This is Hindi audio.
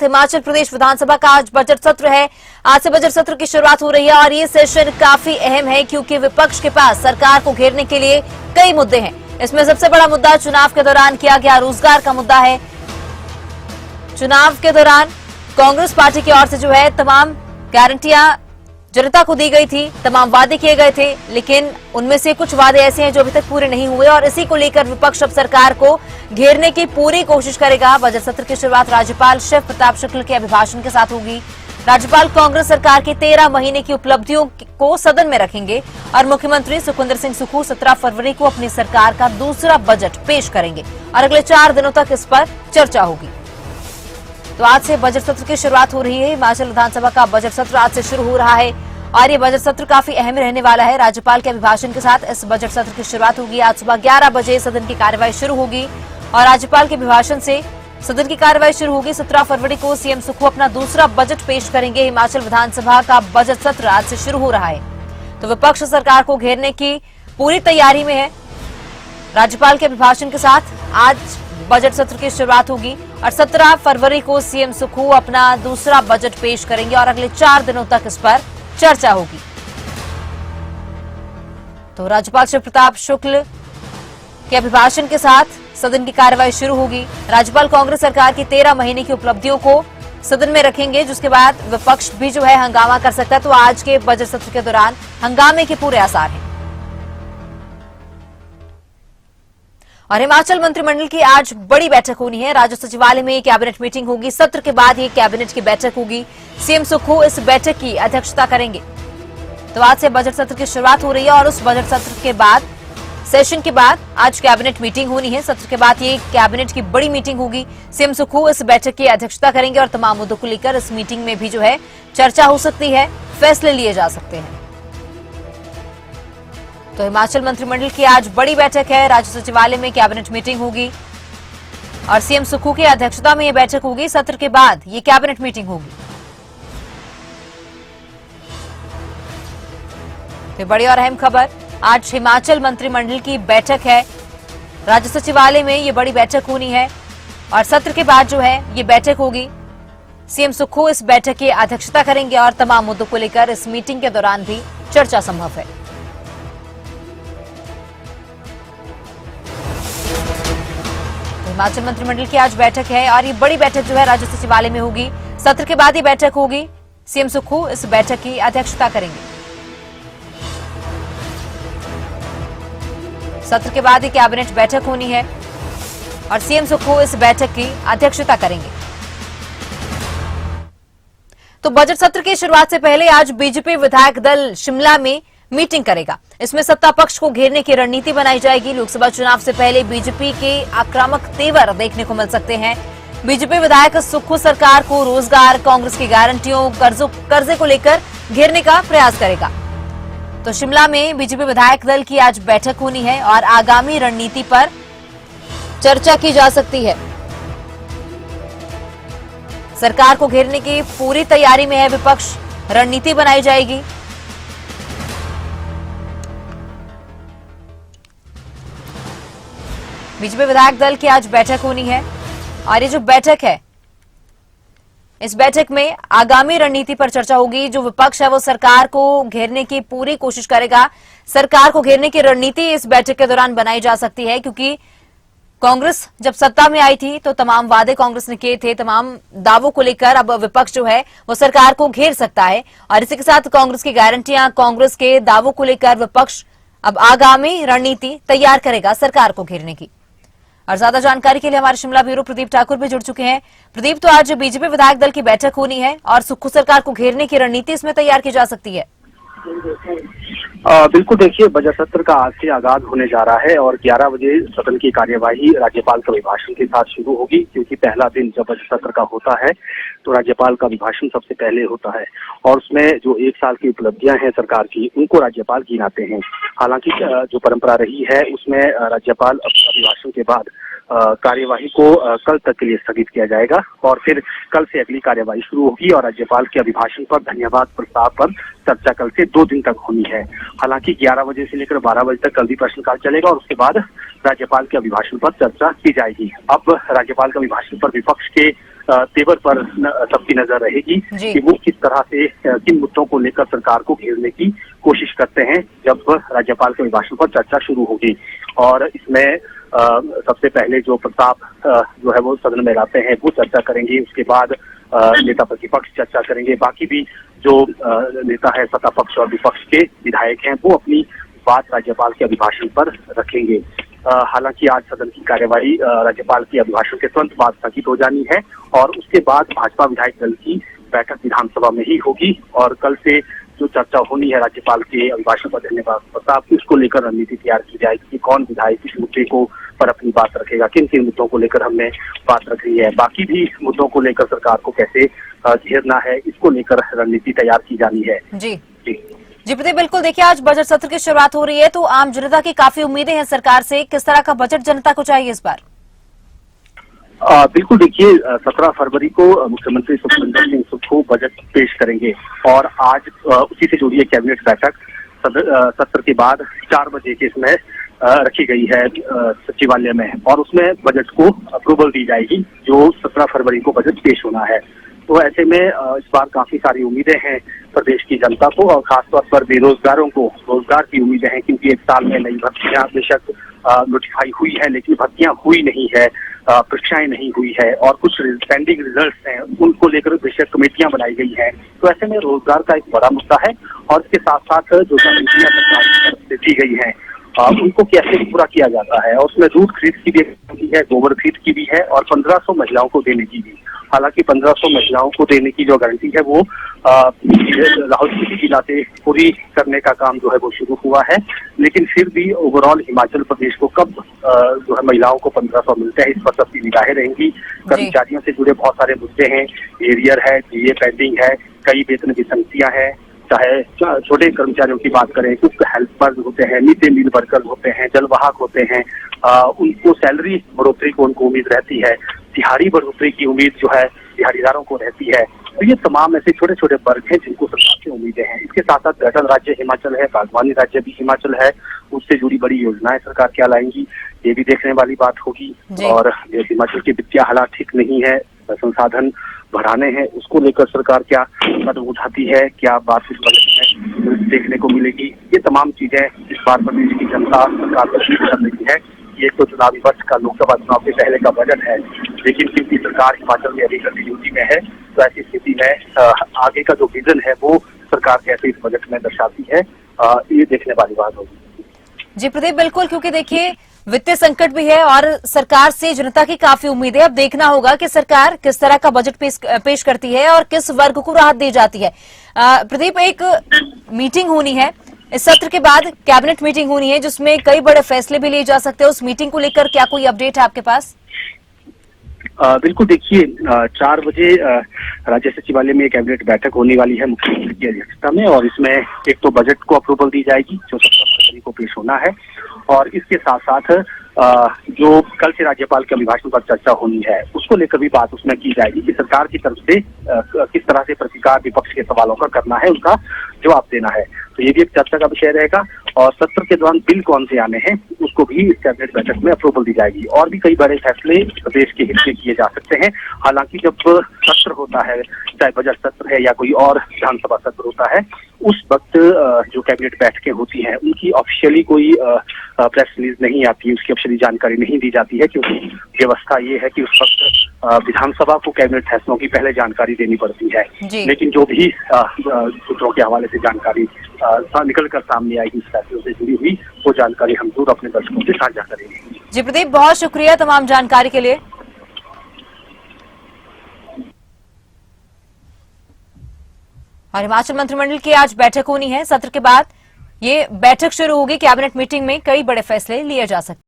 हिमाचल प्रदेश विधानसभा का आज बजट सत्र है। आज से बजट सत्र की शुरुआत हो रही है और ये सेशन काफी अहम है क्योंकि विपक्ष के पास सरकार को घेरने के लिए कई मुद्दे हैं। इसमें सबसे बड़ा मुद्दा चुनाव के दौरान किया गया रोजगार का मुद्दा है। चुनाव के दौरान कांग्रेस पार्टी की ओर से जो है तमाम गारंटियां जनता को दी गई थी, तमाम वादे किए गए थे, लेकिन उनमें से कुछ वादे ऐसे हैं जो अभी तक पूरे नहीं हुए और इसी को लेकर विपक्ष अब सरकार को घेरने की पूरी कोशिश करेगा। बजट सत्र की शुरुआत राज्यपाल शिव प्रताप शुक्ल के अभिभाषण के साथ होगी। राज्यपाल कांग्रेस सरकार की 13 महीने की उपलब्धियों को सदन में रखेंगे और मुख्यमंत्री सुखविंदर सिंह सुक्खू 17 फरवरी को अपनी सरकार का दूसरा बजट पेश करेंगे और अगले 4 दिनों तक इस पर चर्चा होगी। तो आज से बजट सत्र की शुरुआत हो रही है। हिमाचल विधानसभा का बजट सत्र आज से शुरू हो रहा है और ये बजट सत्र काफी अहम रहने वाला है। राज्यपाल के अभिभाषण के साथ इस बजट सत्र की शुरुआत होगी। आज सुबह 11 बजे सदन की कार्यवाही शुरू होगी और राज्यपाल के अभिभाषण से सदन की कार्यवाही शुरू होगी। 17 फरवरी को सीएम सुक्खू अपना दूसरा बजट पेश करेंगे। हिमाचल विधानसभा का बजट सत्र आज से शुरू हो रहा है तो विपक्ष सरकार को घेरने की पूरी तैयारी में है। राज्यपाल के अभिभाषण के साथ आज बजट सत्र की शुरुआत होगी और 17 फरवरी को सीएम सुक्खू अपना दूसरा बजट पेश करेंगे और अगले 4 दिनों तक इस पर चर्चा होगी। तो राज्यपाल शिव प्रताप शुक्ल के अभिभाषण के साथ सदन की कार्यवाही शुरू होगी। राज्यपाल कांग्रेस सरकार की 13 महीने की उपलब्धियों को सदन में रखेंगे, जिसके बाद विपक्ष भी जो है हंगामा कर सकता है। तो आज के बजट सत्र के दौरान हंगामे के पूरे आसार हैं। और हिमाचल मंत्रिमंडल की आज बड़ी बैठक होनी है। राज्य सचिवालय में कैबिनेट मीटिंग होगी। सत्र के बाद ये कैबिनेट की बैठक होगी। सीएम सुक्खू इस बैठक की अध्यक्षता करेंगे। तो आज से बजट सत्र की शुरुआत हो रही है और उस बजट सत्र के बाद सेशन के बाद आज कैबिनेट मीटिंग होनी है। सत्र के बाद ये कैबिनेट की बड़ी मीटिंग होगी। सीएम सुक्खू इस बैठक की अध्यक्षता करेंगे और तमाम मुद्दों को लेकर इस मीटिंग में भी जो है चर्चा हो सकती है, फैसले लिए जा सकते हैं। तो हिमाचल मंत्रिमंडल की आज बड़ी बैठक है। राज्य सचिवालय में कैबिनेट मीटिंग होगी और सीएम सुक्खू की अध्यक्षता में यह बैठक होगी। सत्र के बाद ये कैबिनेट मीटिंग होगी। तो बड़ी और अहम खबर, आज हिमाचल मंत्रिमंडल की बैठक है। राज्य सचिवालय में ये बड़ी बैठक होनी है और सत्र के बाद जो है ये बैठक होगी। सीएम सुक्खू इस बैठक की अध्यक्षता करेंगे और तमाम मुद्दों को लेकर इस मीटिंग के दौरान भी चर्चा संभव है। हिमाचल मंत्रिमंडल की आज बैठक है और ये बड़ी बैठक जो है राज्य सचिवालय में होगी। सत्र के बाद ये बैठक होगी। सीएम सुक्खू इस बैठक की अध्यक्षता करेंगे। सत्र के बाद ये कैबिनेट बैठक होनी है और सीएम सुक्खू इस बैठक की अध्यक्षता करेंगे। तो बजट सत्र की शुरुआत से पहले आज बीजेपी विधायक दल शिमला में मीटिंग करेगा। इसमें सत्ता पक्ष को घेरने की रणनीति बनाई जाएगी। लोकसभा चुनाव से पहले बीजेपी के आक्रामक तेवर देखने को मिल सकते हैं। बीजेपी विधायक सुक्खू सरकार को रोजगार, कांग्रेस की गारंटियों, कर्जे को लेकर घेरने का प्रयास करेगा। तो शिमला में बीजेपी विधायक दल की आज बैठक होनी है और आगामी रणनीति पर चर्चा की जा सकती है। सरकार को घेरने की पूरी तैयारी में है विपक्ष, रणनीति बनाई जाएगी। बीजेपी विधायक दल की आज बैठक होनी है और ये जो बैठक है इस बैठक में आगामी रणनीति पर चर्चा होगी। जो विपक्ष है वो सरकार को घेरने की पूरी कोशिश करेगा। सरकार को घेरने की रणनीति इस बैठक के दौरान बनाई जा सकती है क्योंकि कांग्रेस जब सत्ता में आई थी तो तमाम वादे कांग्रेस ने किए थे, तमाम दावों को लेकर अब विपक्ष जो है वो सरकार को घेर सकता है और इसी के साथ कांग्रेस की गारंटियां, कांग्रेस के दावों को लेकर विपक्ष अब आगामी रणनीति तैयार करेगा सरकार को घेरने की। और ज्यादा जानकारी के लिए हमारे शिमला ब्यूरो प्रदीप ठाकुर भी जुड़ चुके हैं। प्रदीप, तो आज बीजेपी विधायक दल की बैठक होनी है और सुक्खू सरकार को घेरने की रणनीति इसमें तैयार की जा सकती है। बिल्कुल, देखिए बजट सत्र का आज से आगाज होने जा रहा है और 11 बजे सदन की कार्यवाही राज्यपाल के अभिभाषण के साथ शुरू होगी क्योंकि पहला दिन जब बजट सत्र का होता है तो राज्यपाल का अभिभाषण सबसे पहले होता है और उसमें जो 1 साल की उपलब्धियां हैं सरकार की उनको राज्यपाल गिनाते हैं। हालांकि जो परंपरा रही है उसमें राज्यपाल अभिभाषण के बाद कार्यवाही को कल तक के लिए स्थगित किया जाएगा और फिर कल से अगली कार्यवाही शुरू होगी और राज्यपाल के अभिभाषण पर धन्यवाद प्रस्ताव पर चर्चा कल से 2 दिन तक होनी है। हालांकि 11 बजे से लेकर 12 बजे तक कल भी प्रश्नकाल चलेगा और उसके बाद राज्यपाल के अभिभाषण पर चर्चा की जाएगी। अब राज्यपाल के अभिभाषण पर विपक्ष के तेवर पर सबकी नजर रहेगी कि वो किस तरह से किन मुद्दों को लेकर सरकार को घेरने की कोशिश करते हैं जब राज्यपाल के अभिभाषण पर चर्चा शुरू होगी। और इसमें सबसे पहले जो प्रस्ताव जो है वो सदन में लाते हैं वो चर्चा करेंगे, उसके बाद नेता प्रतिपक्ष चर्चा करेंगे, बाकी भी जो नेता है सत्ता पक्ष और विपक्ष के विधायक हैं वो अपनी बात राज्यपाल के अभिभाषण पर रखेंगे। हालांकि आज सदन की कार्यवाही राज्यपाल के अभिभाषण के तुरंत बाद स्थगित हो जानी है और उसके बाद भाजपा विधायक दल की बैठक विधानसभा में ही होगी और कल से जो चर्चा होनी है राज्यपाल के अभिभाषण पर धन्यवाद प्रस्ताव उसको लेकर रणनीति तैयार की जाएगी कि कौन विधायक किस मुद्दे को पर अपनी बात रखेगा, किन किन मुद्दों को लेकर हमने बात रखी है, बाकी भी मुद्दों को लेकर सरकार को कैसे घेरना है, इसको लेकर रणनीति तैयार की जानी है। जी प्रदीप, बिल्कुल देखिए आज बजट सत्र की शुरुआत हो रही है तो आम जनता की काफी उम्मीदें हैं सरकार से, किस तरह का बजट जनता को चाहिए इस बार? बिल्कुल देखिए 17 फरवरी को मुख्यमंत्री सुखविंदर सिंह सुक्खू बजट पेश करेंगे और आज उसी से जुड़ी एक कैबिनेट बैठक सत्र के बाद 4 बजे के इसमें रखी गई है सचिवालय में और उसमें बजट को अप्रूवल दी जाएगी जो 17 फरवरी को बजट पेश होना है। तो ऐसे में इस बार काफी सारी उम्मीदें हैं प्रदेश की जनता को और खासतौर पर बेरोजगारों को रोजगार की उम्मीदें हैं क्योंकि एक साल में नई भर्तियां बेशक नोटिफाई हुई है लेकिन भर्तियां हुई नहीं है, परीक्षाएं नहीं हुई है और कुछ पेंडिंग रिजल्ट्स हैं उनको लेकर बेशक कमेटियां बनाई गई हैं। तो ऐसे में रोजगार का एक बड़ा मुद्दा है और इसके साथ साथ जो कमेटियां सरकार की तरफ से दी गई हैं उनको कैसे पूरा किया जाता है और उसमें दूध खरीद की भी है, गोबर खरीद की भी है और 1500 महिलाओं को देने की भी। हालांकि 1500 महिलाओं को देने की जो गारंटी है वो लाहौल जिला से पूरी करने का काम जो है वो शुरू हुआ है, लेकिन फिर भी ओवरऑल हिमाचल प्रदेश को कब जो है महिलाओं को 1500 मिलते हैं इस पर सबकी निगाहें रहेंगी। कर्मचारियों से जुड़े बहुत सारे मुद्दे हैं, एरियर है, डीए पेंडिंग है, कई वेतन विसंगतियां हैं, चाहे छोटे कर्मचारियों की बात करें, कुछ हेल्पर्स होते हैं, मिड डे मील वर्कर होते हैं, जलवाहक होते हैं, उनको सैलरी बढ़ोतरी को उनको उम्मीद रहती है, दिहाड़ी बढ़ोतरी की उम्मीद जो है दिहाड़ीदारों को रहती है। तो ये तमाम ऐसे छोटे छोटे वर्ग हैं जिनको सरकार से उम्मीदें हैं। इसके साथ साथ गठन राज्य हिमाचल है, बागवानी राज्य भी हिमाचल है, उससे जुड़ी बड़ी योजनाएं सरकार क्या लाएंगी ये भी देखने वाली बात होगी। और हिमाचल के वित्तीय हालात ठीक नहीं है, संसाधन बढ़ाने हैं, उसको लेकर सरकार क्या कदम उठाती है, क्या बात इस बजट में देखने को मिलेगी, ये तमाम चीजें इस बार प्रदेश की जनता सरकार पर उम्मीद कर रही है। ये तो चुनावी वर्ष का लोकसभा चुनाव से पहले का बजट है, लेकिन क्योंकि सरकार हिमाचल में अभी कंटिन्यूटी में है तो ऐसी स्थिति में आगे का जो विजन है वो सरकार कैसे इस बजट में दर्शाती है ये देखने वाली बात होगी। जी प्रदीप, बिल्कुल, क्योंकि देखिए वित्तीय संकट भी है और सरकार से जनता की काफी उम्मीद है। अब देखना होगा कि सरकार किस तरह का बजट पेश करती है और किस वर्ग को राहत दी जाती है। प्रदीप, एक मीटिंग होनी है इस सत्र के बाद, कैबिनेट मीटिंग होनी है जिसमें कई बड़े फैसले भी लिए जा सकते हैं। उस मीटिंग को लेकर क्या कोई अपडेट है आपके पास? बिल्कुल देखिए 4 बजे राज्य सचिवालय में कैबिनेट बैठक होने वाली है मुख्यमंत्री की अध्यक्षता में और इसमें एक तो बजट को अप्रूवल दी जाएगी जो 17 फरवरी को पेश होना है और इसके साथ साथ जो कल से राज्यपाल के अभिभाषण पर चर्चा होनी है उसको लेकर भी बात उसमें की जाएगी कि सरकार की तरफ से किस तरह से प्रतिकार विपक्ष के सवालों का करना है, उनका जवाब देना है। तो ये भी एक चर्चा का विषय रहेगा और सत्र के दौरान बिल कौन से आने हैं उसको भी इस कैबिनेट बैठक में अप्रूवल दी जाएगी और भी कई बड़े फैसले प्रदेश के हित में किए जा सकते हैं। हालांकि जब सत्र होता है, चाहे बजट सत्र है या कोई और विधानसभा सत्र होता है, उस वक्त जो कैबिनेट बैठकें होती हैं उनकी ऑफिशियली कोई प्रेस रिलीज नहीं आती, उसकी ऑफिशियली जानकारी नहीं दी जाती है क्योंकि व्यवस्था ये है कि उस वक्त विधानसभा को कैबिनेट फैसलों की पहले जानकारी देनी पड़ती है। लेकिन जो भी सूत्रों के हवाले से जानकारी निकल कर सामने आएगी इस फैसलों से जुड़ी हुई वो जानकारी हम जरूर अपने दर्शकों से साझा करेंगे। जी प्रदीप, बहुत शुक्रिया तमाम जानकारी के लिए। और हिमाचल मंत्रिमंडल की आज बैठक होनी है, सत्र के बाद ये बैठक शुरू होगी। कैबिनेट मीटिंग में कई बड़े फैसले लिए जा सकते हैं।